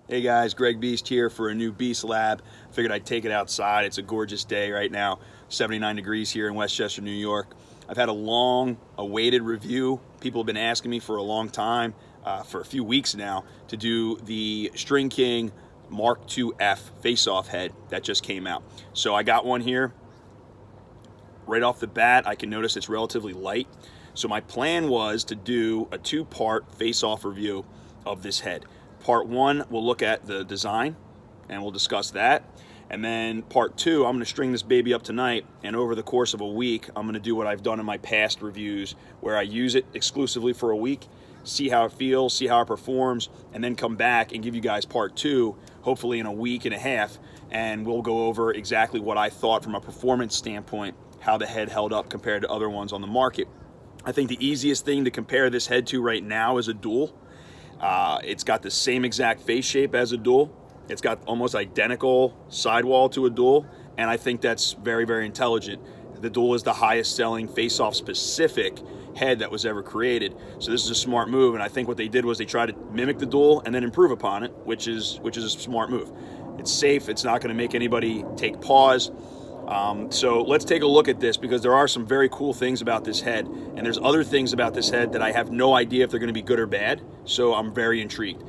Hey guys, Greg Beast here for a new Beast Lab. Figured I'd take it outside. It's a gorgeous day right now, 79 degrees here in Westchester, New York. I've had a long awaited review. People have been asking me for a long time, for a few weeks now, to do the String King Mark II-F face-off head that just came out. So I got one here. Right off the bat, I can notice it's relatively light. So my plan was to do a two-part face-off review of this head. Part one, we'll look at the design and we'll discuss that. And then part two, I'm gonna string this baby up tonight, and over the course of a week, I'm gonna do what I've done in my past reviews where I use it exclusively for a week, see how it feels, see how it performs, and then come back and give you guys part two, hopefully in a week and a half, and we'll go over exactly what I thought from a performance standpoint, how the head held up compared to other ones on the market. I think the easiest thing to compare this head to right now is a dual. It's got the same exact face shape as a dual. It's got almost identical sidewall to a dual, and I think that's very, very intelligent. The dual is the highest selling FaceOff Specific head that was ever created. So this is a smart move, and I think what they did was they tried to mimic the dual and then improve upon it, which is a smart move. It's safe. It's not going to make anybody take pause. So let's take a look at this, because there are some very cool things about this head, and there's other things about this head that I have no idea if they're going to be good or bad, so I'm very intrigued.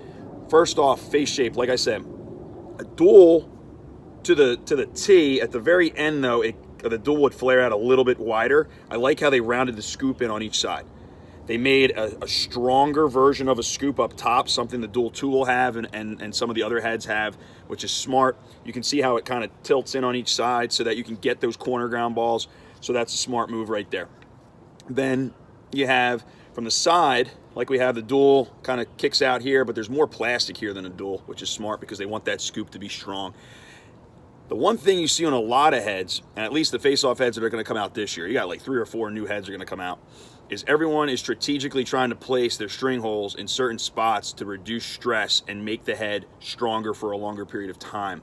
First off, face shape, like I said, a dual to the T. At the very end though, the dual would flare out a little bit wider. I like how they rounded the scoop in on each side. They made a stronger version of a scoop up top, something the dual two will have and some of the other heads have, which is smart. You can see how it kind of tilts in on each side so that you can get those corner ground balls. So that's a smart move right there. Then you have from the side, like we have the dual kind of kicks out here, but there's more plastic here than a dual, which is smart because they want that scoop to be strong. The one thing you see on a lot of heads, and at least the face-off heads that are going to come out this year, you got like 3 or 4 new heads are going to come out, is everyone is strategically trying to place their string holes in certain spots to reduce stress and make the head stronger for a longer period of time.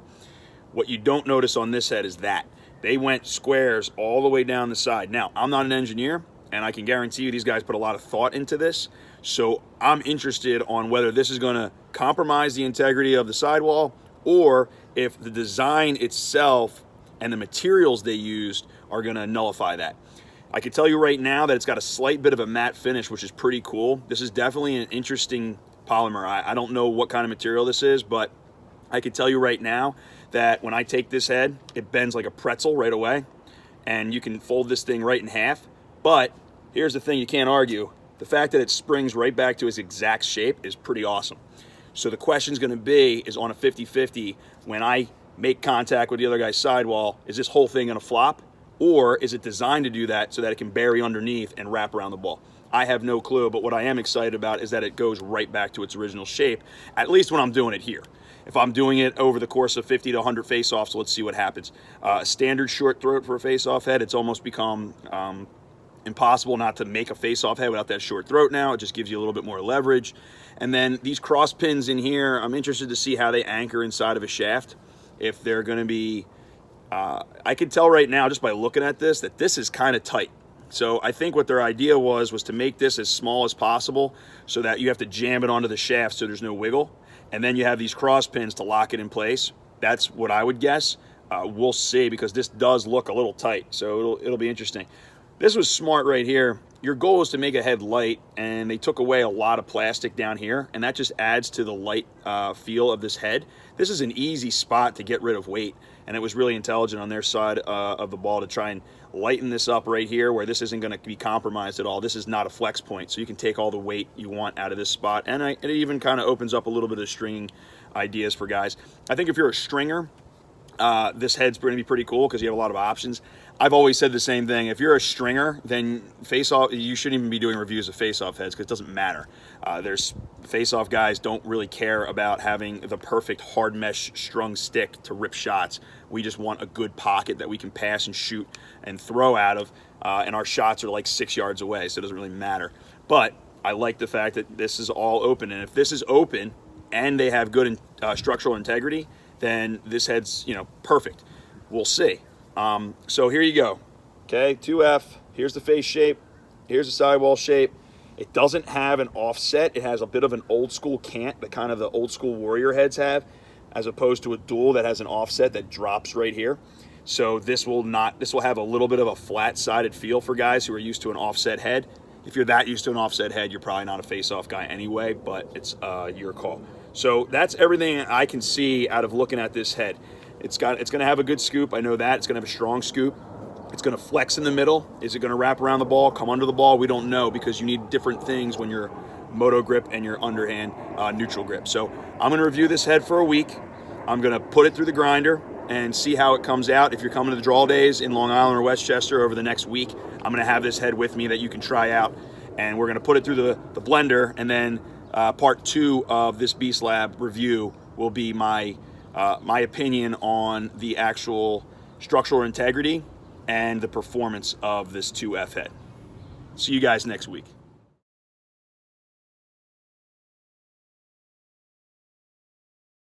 What you don't notice on this head is that they went squares all the way down the side. Now, I'm not an engineer, and I can guarantee you these guys put a lot of thought into this, so I'm interested on whether this is going to compromise the integrity of the sidewall, or if the design itself and the materials they used are going to nullify that. I can tell you right now that it's got a slight bit of a matte finish, which is pretty cool. This is definitely an interesting polymer. I don't know what kind of material this is, but I can tell you right now that when I take this head, it bends like a pretzel right away, and you can fold this thing right in half. But here's the thing you can't argue. The fact that it springs right back to its exact shape is pretty awesome. So the question's going to be, is on a 50-50, when I make contact with the other guy's sidewall, is this whole thing going to flop? Or is it designed to do that so that it can bury underneath and wrap around the ball? I have no clue, but what I am excited about is that it goes right back to its original shape, at least when I'm doing it here. If I'm doing it over the course of 50 to 100 face-offs, let's see what happens. Standard short throat for a face-off head, it's almost become impossible not to make a face-off head without that short throat now. It just gives you a little bit more leverage. And then these cross pins in here, I'm interested to see how they anchor inside of a shaft. If they're going to be, I can tell right now just by looking at this that this is kind of tight. So I think what their idea was to make this as small as possible so that you have to jam it onto the shaft so there's no wiggle. And then you have these cross pins to lock it in place. That's what I would guess. We'll see, because this does look a little tight. So it'll be interesting. This was smart right here. Your goal is to make a head light, and they took away a lot of plastic down here, and that just adds to the light feel of this head. This is an easy spot to get rid of weight, and it was really intelligent on their side of the ball to try and lighten this up right here where this isn't going to be compromised at all. This is not a flex point, so you can take all the weight you want out of this spot, and it even kind of opens up a little bit of stringing ideas for guys. I think if you're a stringer, this head's going to be pretty cool because you have a lot of options. I've always said the same thing. If you're a stringer, then face-off, you shouldn't even be doing reviews of face-off heads because it doesn't matter. There's face-off guys don't really care about having the perfect hard mesh strung stick to rip shots. We just want a good pocket that we can pass and shoot and throw out of, and our shots are like 6 yards away, so it doesn't really matter. But I like the fact that this is all open, and if this is open and they have good structural integrity, then this head's, perfect. We'll see. So here you go. Okay, 2F. Here's the face shape. Here's the sidewall shape. It doesn't have an offset. It has a bit of an old school cant that kind of the old school Warrior heads have, as opposed to a dual that has an offset that drops right here. So this will have a little bit of a flat sided feel for guys who are used to an offset head. If you're that used to an offset head, you're probably not a face-off guy anyway, but it's your call. So that's everything I can see out of looking at this head. It's going to have a good scoop. I know that. It's going to have a strong scoop. It's going to flex in the middle. Is it going to wrap around the ball, come under the ball? We don't know, because you need different things when you're moto grip and your underhand neutral grip. So I'm going to review this head for a week. I'm going to put it through the grinder and see how it comes out. If you're coming to the draw days in Long Island or Westchester over the next week, I'm going to have this head with me that you can try out. And we're going to put it through the blender, and then part 2 of this Beast Lab review will be my opinion on the actual structural integrity and the performance of this 2F head. See you guys next week.